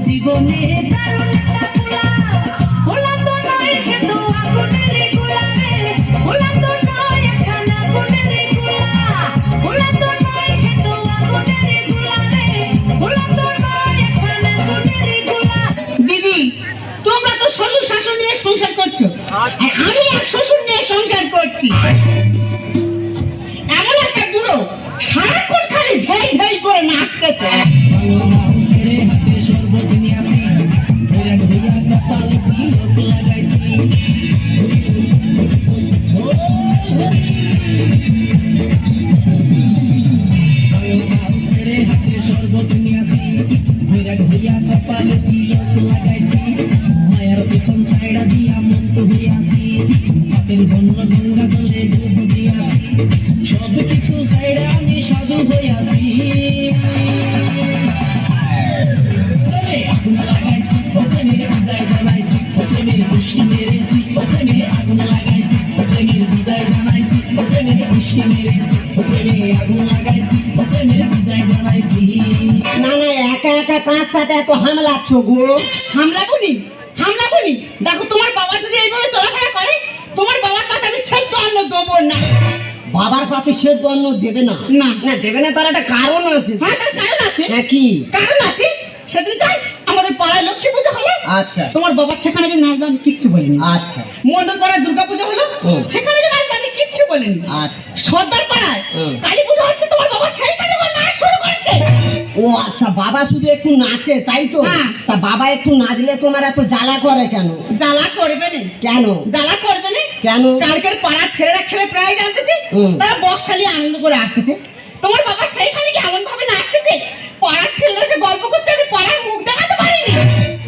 জীবনে দারুণ একটা পোলা, পোলা তো নয় সে তো আগুনের গোলা রে, পোলা তো নয় একখানা আগুনের গোলা, পোলা তো নয় সে তো আগুনের গোলা রে, পোলা তো নয় একখানা আগুনের গোলা। দিদি, তোমরা তো শ্বশুর শাশুড়ি নিয়ে সংসার করছো, আর আমি এক শ্বশুর নিয়ে সংসার করছি। এমন একটা বুড়ো সারাক্ষণ খালি ধেই ধেই করে নাচতেছে। সব কিছু সাইডে আমি সাধু হইয়াছি, আগুন লাগাইছি প্রেমের বিদায় জানাইছি, প্রেমের খুশি মেরেছি প্রেমে আগুন লাগাইছি, প্রেমের বিদায় জানাইছি, প্রেমের খুশি মেরেছি, প্রেমে আগুন লাগাইছি, প্রেমের বিদায় জানাইছি। না না, একা একা কার সাথে এত হামলাচ্ছ গো? হামলাবুনি, হামলাবুনি, দেখো তোমার বাবা যদি এইভাবে চলাফেরা করে, তোমার বাবার কাছে আমি সেদ্ধ অন্ন দেবো না। বাবার কাছে সেদ্ধ অন্ন দেবে না? না না দেবে না, তার একটা কারণ আছে। হ্যাঁ, তার কারণ আছে। হ্যাঁ, কি কারণ আছে? সেদিনটাই আমাদের পাড়ায় লক্ষ্মী পুজো হলো, আচ্ছা তোমার বাবার সেখানে গিয়ে নাচলো, আমি কিচ্ছু বলিনি। আচ্ছা মন্ডল পাড়ায় দুর্গা পুজো হলো, সেখানে গিয়ে নাচলো, আমি কিচ্ছু বলিনি। আচ্ছা সর্দার পাড়ায় কালী পুজো হচ্ছে, তোমার বাবা সেইখানে গিয়ে নাচ শুরু করেছে। ও আচ্ছা, বাবা শুধু একটু নাচে তাই তো? হ্যাঁ। তা বাবা একটু নাচলে তোমার এত জ্বালা করে কেন? জ্বালা করবে না। কেন জ্বালা করবে না কেন? কালকের পাড়ার ছেলেরা খেলে প্রায় জানতেছে, তারা বক্স চালিয়ে আনন্দ করে আসতেছে, তোমার বাবা সেইখানে কি এমন ভাবে নাচতেছে, পাড়ার ছেলেরা সে গল্প করছে, আমি পাড়ার মুখ দেখাতে পারিনি।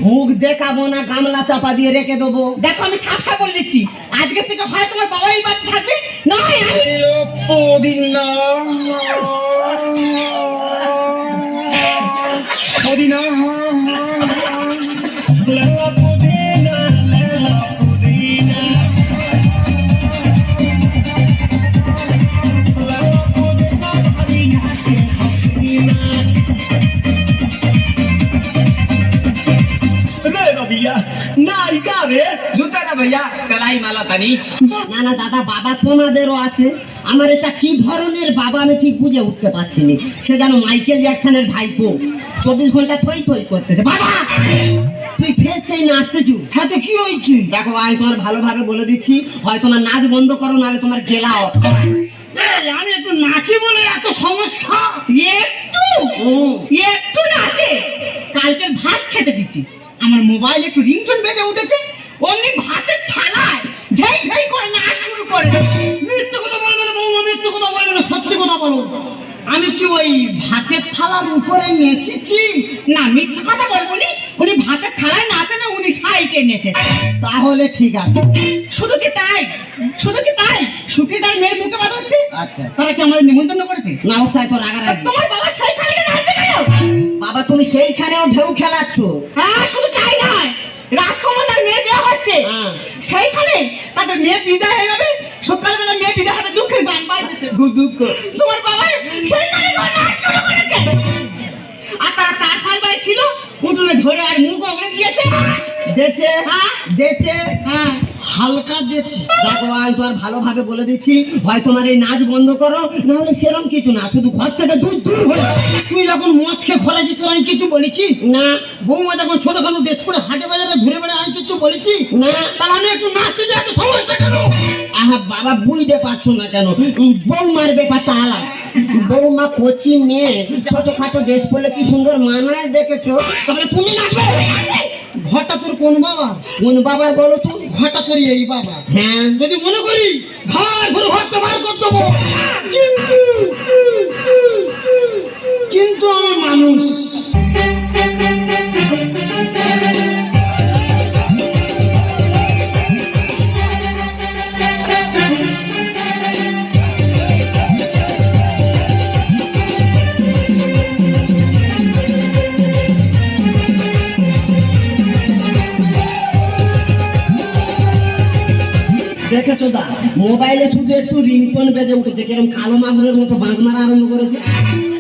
মুখ দেখাবো না, গামলা চাপা দিয়ে রেখে দেবো। দেখো আমি সাপ সাপ বলে দিচ্ছি, আজকে থেকে হয় তোমার বাবা এই বাড়িতে থাকবে, না হয় আমি। পুদিনা পুদিনা না না দাদা, বাবা তোমাদেরও আছে, আমার এটা কি ধরনের বাবা আমি ঠিক বুঝে উঠতে পারছি না। সে যেন মাইকেল জ্যাকসনের ভাইপো, 24 ঘন্টা থই থই করতেছে। বাবা তুই ফের সেই নাচতেছু? হ্যাঁ, তো কি হয়েছে? দেখো আমি তোমার ভালোভাবে বলে দিচ্ছি, হয় তোমার নাচ বন্ধ করো, নাহলে তোমার গেলা অফ। আমি একটু নাচি বলে এত সমস্যা? একটু একটু নাচে, কালকে ভাত খেতে দিচ্ছি, আমার মোবাইলে একটু রিংটোন বেজে উঠেছে, অমনি ভাতের থালায় ধেই ধেই করে নাচ শুরু করে। মিথ্যে কথা বলবে না বৌমা, মিথ্যে কথা বলবে না, সত্যি কথা বলো। আমি কি ওই ভাতের থালার উপরে নেচেছি? না, মিথ্যে কথা বলবো নি, উনি ভাতের থালায় নাচে না, উনি সাইডে নেচে। তাহলে ঠিক আছে। শুধু কি তাই, শুধু কি তাই, সুখীদার মেয়ের মুখে বাদ হচ্ছে। আচ্ছা, তারা কি আমাদের নিমন্ত্রণ করেছে? না ও সাই তো রাগারাগি। তোমার বাবা সেইখানে গিয়ে নাচবে কেন? বাবা তুমি সেইখানেও ঢেউ খেলাচ্ছ? হ্যাঁ, শুধু তাই নয়, রাজকুমার মেয়ে বিয়ে হচ্ছে, সেইখানে তাদের মেয়ে বিদায় হয়ে যাবে, সকালবেলা মেয়ে বিদায় হবে, দুঃখের গান বাজছে, দুঃখ। তোমার বাবা সেইখানে গিয়ে নাচ শুরু করেছে, আর তারা 4-5 ভাই ছিল, উঠোনে ধরে আর মুখ ওগড়ে দিয়েছে। দেছে? হ্যাঁ দেছে? হ্যাঁ, হালকা দেছে। দেখো আমি তোমার ভালোভাবে বলে দিচ্ছি, হয় তোমার এই নাচ বন্ধ করো, না হলে সেরকম কিছু না, শুধু ঘর থেকে দূর দূর হয়ে। তুই যখন মদ খেয়ে খরাছিস তো আমি কিছু বলেছি না? বৌমা যখন ছোটখাটো ড্রেস করে হাটে বাজারে ঘুরে বেড়ে আমি কিছু বলেছি না? তাহলে আমি একটু নাচতে যাই, এত সমস্যা কেন? আহা বাবা, বুঝতে পারছো না কেন? বৌমার ব্যাপারটা আলাদা। বৌমা কচি মেয়ে, ছোটখাটো ড্রেস পরলে কি সুন্দর মানায়, দেখেছো? তাহলে তুমি নাচবে? ঘরটা তোর কোন বাবা? কোন বাবার বলো তো? ঘরটা তোর এই বাবা। হ্যাঁ, যদি মনে করি ঘর ঘুরে ঘরটা বার করে দেবো, কিন্তু কিন্তু আমার মানুষ। দেখেছো দা, মোবাইলে শুধু একটু রিংটোন বেজে উঠেছে, কিরকম কালো মাগুরের মতো বাঁধ মারা আরম্ভ করেছে।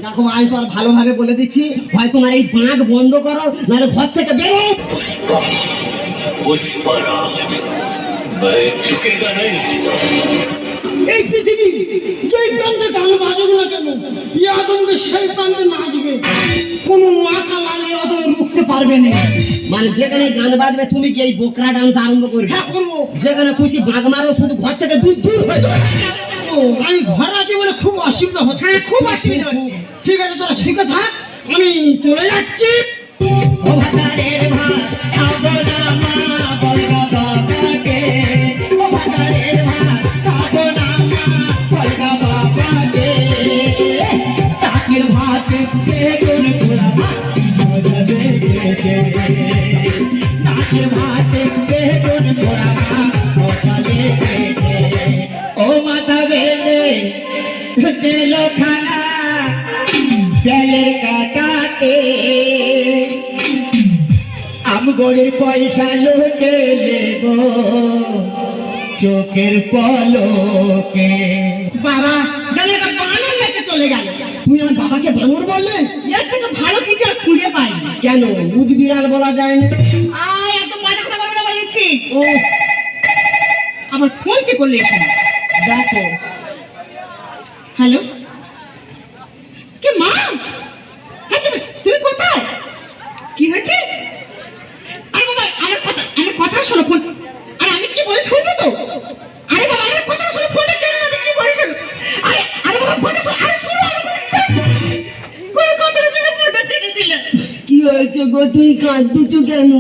দেখো আমি তো আর ভালোভাবে বলে দিচ্ছি, হয় তোমার এই বাঁক বন্ধ করো, নাহলে ঘর থেকে বেরো। पुष्पराज मैं झुकेगा नहीं। এই পৃথিবী যেই প্রান্তে গান বাজুক না কেন, ইয়াদমকে সেই প্রান্তে নাচবে। কোনো মাথা লাগিয়ে অদম রুখতে পারবে না। মানে যেখানে গান বাজবে তুমি কি এই বোকরা ডান্স আরম্ভ করবে? হ্যাঁ করবো। যেখানে খুশি বাঁক মারো, শুধু ঘর থেকে দূর দূর হয়ে যাবে। ও, আমি ঘর আছি বলে খুব অসুবিধা হচ্ছে। হ্যাঁ খুব অসুবিধা হচ্ছে। ঠিক আছে তোরা শিখে থাক, আমি চলে যাচ্ছি। ও ভাতারের ভাত খাবো না মা, বলগা বাবাকে। ও ভাতারের ভাত খাবো না মা, বলগা বাবাকে। টাকের ভাত বেগুন পোড়া ভাত মজা লেগেছে। টাকের ভাত বেগুন পোড়া ভাত মজা লেগেছে। ও মাথা বেঁধে দিল খানা জলের কাটাতে, আমগরের পয়সা লোকে নেব চোখের পলকে। বাবা জানি একটা বানর লেগে চলে গেল। তুমি আমার বাবাকে বানর বললে? এর থেকে ভালো কিছু আর খুঁজে পাই না। কেন বুধ বিড়াল বলা যায় না? আয় এত মজা কথা বলবে না বলেছি। ও আবার ফোন কে করলে এখানে? দেখো, হ্যালো কে মা? হ্যাঁ তুমি কোথায়? কি হয়েছে? আরে বাবা আমার কথা শোনো। ফোন আরে আমি কি বলি শুনবে তো? আরে বাবা আমার কথা শোনো, ফোনটা কেন আমি কি বলি শোনো। আরে বাবা ফোনটা শোনো, আরে শোনো আমার কথা। কোনো কথা শুনে ফোনটা কেটে দিলে। কি হয়েছে গো, তুই কাঁদছো কেন?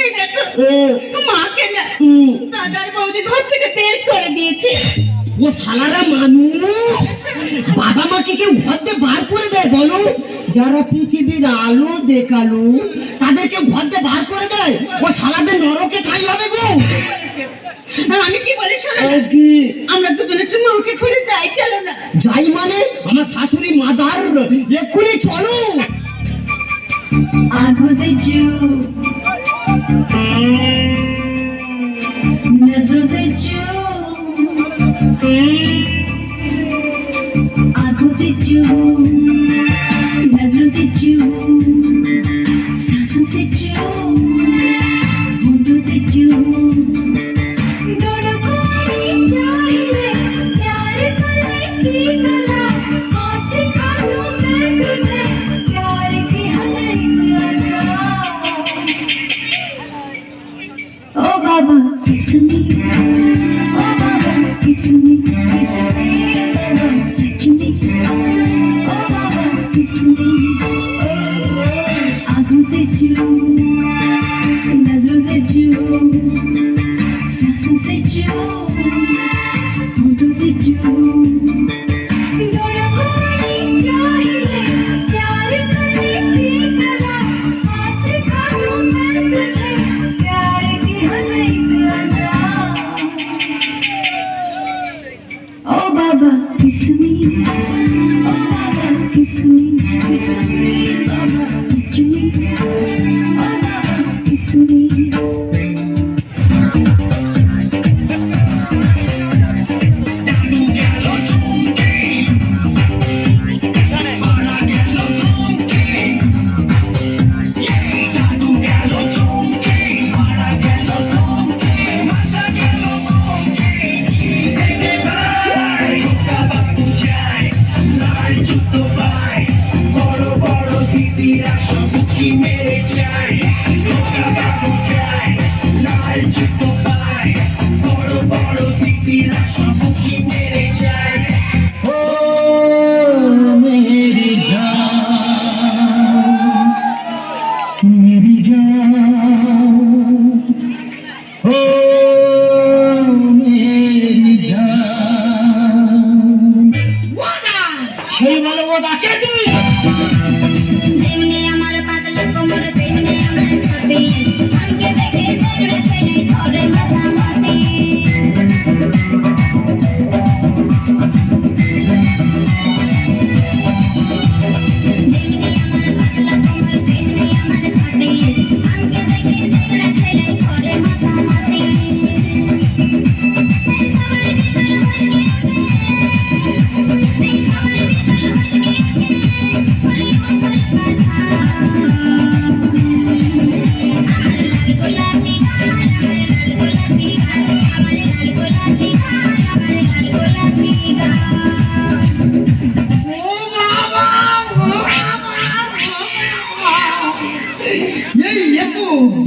এই দেখো ও, মাকে না দাদার বৌদি ঘর থেকে বের করে দিয়েছে। ও শালারা মানুষ, বাবা মাকে কেউ ঘর থেকে বার করে দেয় বলো? যারা পৃথিবীর আলো দেখালো তাদেরকে ঘর থেকে বার করে দেয়? ও শালাদের নরকে ঠাই হবে গো। আমি কি বলি শোনো, কি আমরা দুজনে একটু মাকে খুঁজে যাই, চলো না। যাই মানে? আমার শাশুড়ি মাদার, এক্ষুনি চলো। आंखों से चू, नजरों से चू, आंखों से चू, नजरों से चू, सांसों से चू, होंठों से चू, दोनों को चाहिए प्यार करने की कला, हाँ सिखा दूँ मैं तुझे प्यार की हर एक अदा। ओ बाबा किसने, ओ बाबा किसने, किसने बाबा चुनी, ओ बाबा किसने, आंखों से चू, नजरों से चू, सांसों से चू, होंठों से चू, दोनों को चाहिए प्यार करने की कला, हाँ सिखा दूँ मैं तुझे प्यार की हर एक अदा। ओ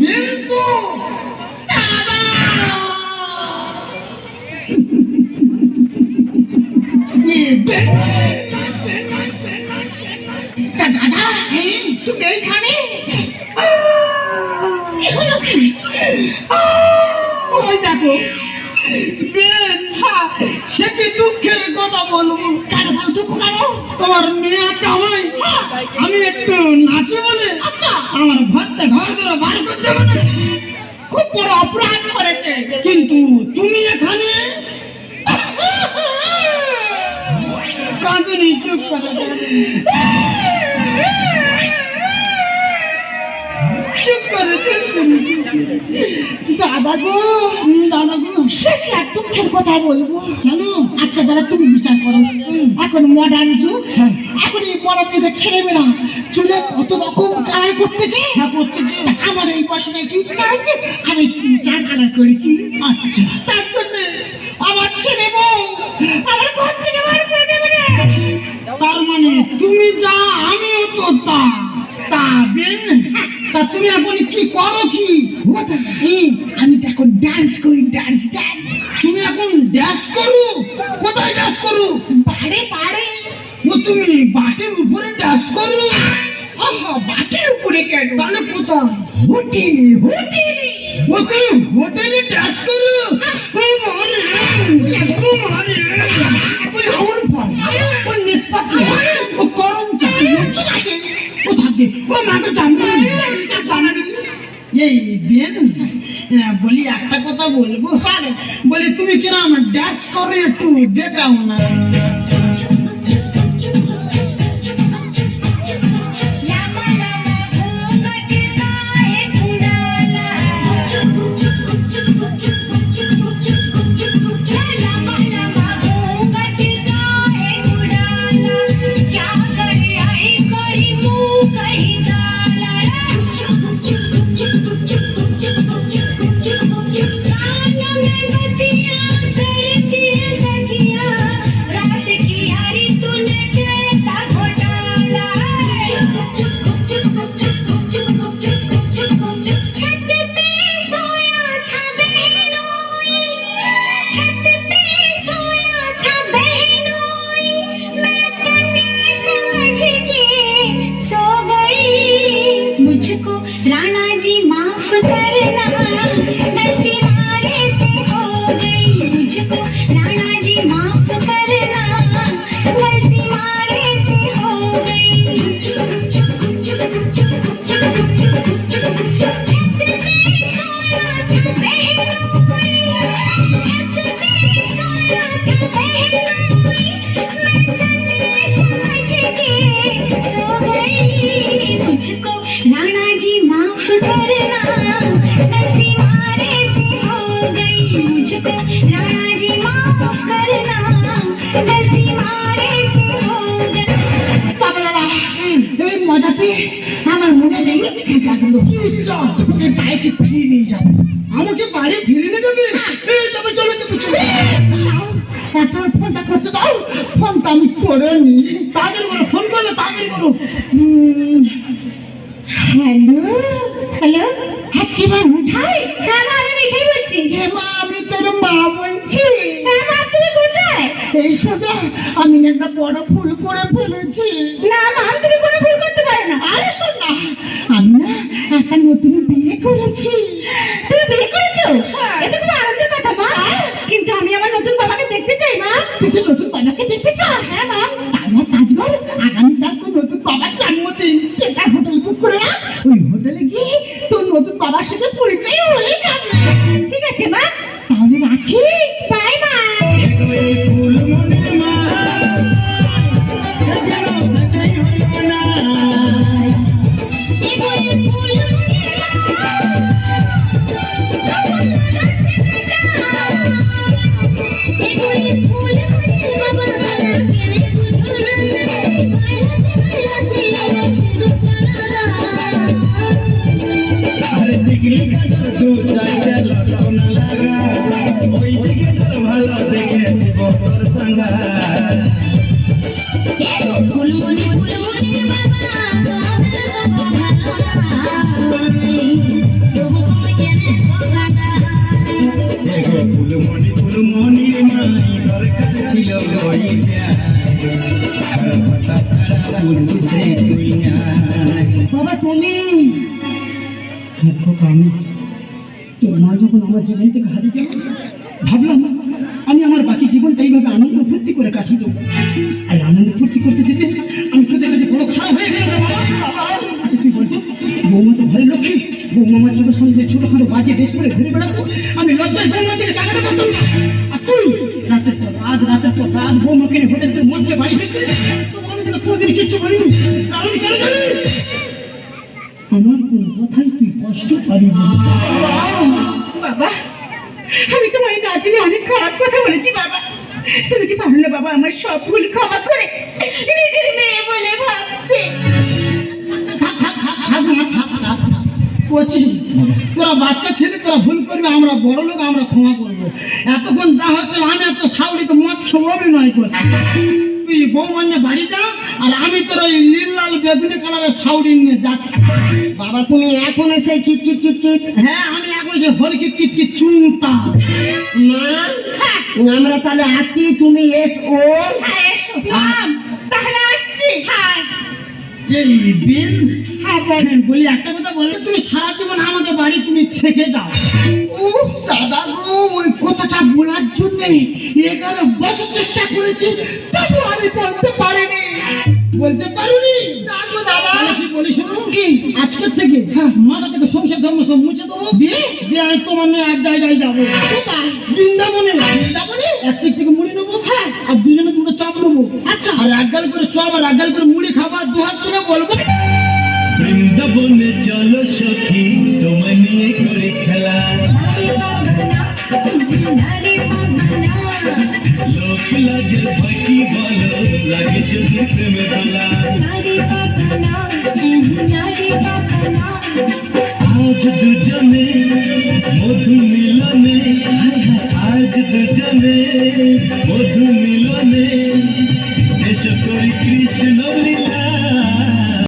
বিন্তু দাদা তুমি এইখানে ওই দেখো বেন সে কি দুঃখের কথা বলবো কেন দুঃখ কেন তোমার মেয়ে চাওয়াই আমি একটু নাচি বলে আচ্ছা আমার ঘরতে ঘর ধরে বার করতে মানে খুব বড় অপরাধ করেছে কিন্তু তুমি এখানে কাঁদুনি চুপ করে চুপ করে দাদা গো সে কি এক দুঃখের কথা বলবো কেন আচ্ছা দাদা তুমি বিচার করো এখন মডার্ন যুগ এখন এই মডার্ন যুগের ছেলেমেয়েরা চুলে কত রকম কালার করতেছে আমার এই বয়সে একটু ইচ্ছা আছে আমি 3-4 কালার করেছি আচ্ছা তার জন্য আমার ছেলে বউ আমার ঘর থেকে বার করে দেবে না তার মানে তুমি যা আমিও তো তা তা বেন তা তুমি এখন কি করো কি আমি তো এখন ডান্স করি ডান্স তুমি এখন ডান্স করো কোথায় ডান্স করো পাড়ে ও তুমি বাটের উপরে ডান্স করো বাটের উপরে কেন তাহলে কোথায় হোটেলে ও তুমি হোটেলে ডান্স করো ও গরম ও থাকে ও মাকে জানবে এই বেন বলি একটা কথা বলবো বলি তুমি কিরম ড্যাশ করে একটু দেখাও না राणा जी माफ करना गलती हमारे से हो गई मुझको राणा जी माफ करना गलती हमारे से हो गई मुझको राणा जी माफ करना गलती हमारे से हो गई मुझको राणा जी माफ करना गलती हमारे से हो गई এই মজা পেয়ে আমার মনে ইচ্ছা জাগলো কি ইচ্ছা তোমাকে বাড়িতে ফিরিয়ে নিয়ে যাবো আমাকে বাড়ি ফিরিয়ে নিয়ে যাবে তবে চলো এখন ফোনটা করতে দাও ফোনটা আমি করে নি তাদের করো ফোন করবে তাদের করো हेलो হ্যাঁ কি মা মিঠাই হ্যাঁ মা আমি মিঠাই বলছি মা আমি তোর মা বলছি হ্যাঁ মা তুমি কোথায় এই সোজা আমি একটা বড় ভুল করে ফেলেছি না মা তুমি কোনো ভুল করতে পারো না আরে শোন না আমি না একটা নতুন বিয়ে করেছি তুমি বিয়ে করেছো এটা খুব আনন্দের কথা মা কিন্তু আমি আমার নতুন বাবাকে দেখতে চাই মা তুই তো নতুন বাবাকে দেখতে চাস হ্যাঁ মা তাহলে কাজ কর আগামীকাল তোর নতুন বাবার জন্মদিন সেটা হোটেল বুক করে না ওই হোটেলে গিয়ে তোর নতুন বাবার সাথে পরিচয় হয়ে যাবে ঠিক আছে মা তাহলে রাখি বাই মা ফুলমনি বাবা দরকার ছিল ওই ভাষা ছাড়া বুঝবি সে তুই বাবা তুমি আমি তোর মা যখন আমার জীবন থেকে হারিয়ে গেল ভাবলাম আমি আমার বাকি জীবনটা এইভাবে আনন্দ ফুর্তি করে কাটিয়ে দেবো। আর আনন্দ ফুর্তি করতে যেতে আমি তোদের কাছে বড় খারাপ হয়ে গেল রে বাবা। আচ্ছা তুই বলতো বৌমা তো ঘরের লক্ষ্মী, বৌমা আমার চোখের সামনে ছোটখাটো বাজে বেশ করে ঘুরে বেড়াতো, আমি লজ্জায় বৌমা থেকে টাকাটা করতাম। আর তুই রাতের পর রাত বৌমাকে নিয়ে হোটেল করে মধ্যে বাড়ি ফিরতে আমি তোকে কোনোদিন কিচ্ছু বলিনি। কারণ কেন জানিস? আমার কোন কথাই তুই কষ্ট পাবি না। বাবা আমি তোমার নাচলে অনেক খারাপ কথা বলেছি বাবা, তুমি কি পারো না বাবা আমার সব ভুল ক্ষমা করে নিজের মেয়ে বলে ভাবতে? তোরা বাচ্চা ছেলে, তোরা ভুল করবে, আমরা বড় লোক, আমরা ক্ষমা করবো। এতক্ষণ যা হচ্ছে আমি এত সাউরিতে মদ অভিনয় করছি। তুই বৌমান্যে বাড়ি যা, আর আমি তোর ওই নীল লাল বেগুনি কালারের সাউরি নিয়ে যাচ্ছি। বাবা তুমি এখন এসে কিট কিট কিট কিট। হ্যাঁ আমি এখন যে হল কিট কিট কিট চুনতা। মা আমরা তাহলে আসি, তুমি এসো। তাহলে আসছি। এই বিন বলি একটা কথা বললে, তুমি সারা জীবন আমাদের বাড়ি তুমি থেকে যাও। ও দাদা গো, ওই কথাটা বলার জন্য 11 বছর চেষ্টা করেছি, তবু আমি বলতে পারিনি। বলতে পারিনি না গো দাদা। কি বলি শুনুন, কি আজকের থেকে মাথা থেকে সংসার ধর্ম সব মুছে দেবো, দিয়ে আমি তোমার নিয়ে এক জায়গায় যাবো। কোথায়? বৃন্দাবনে। বৃন্দাবনে এক থেকে মুড়ি নেবো, হ্যাঁ, আর দুজনে দুটো চপ নেবো। আচ্ছা, আর এক গাল করে চপ আর এক গাল করে মুড়ি খাবার, দু হাত তুলে বলবো বৃন্দাবনে চলো সখী তোমায় নিয়ে করে খেলা, লোক লাজের ফাঁকি বলো লাগে যদি প্রেমে বলা। আজ দুজনে মধু মিলনে, আজ দুজনে মধু মিলনে, এসো করি কৃষ্ণ লীলা।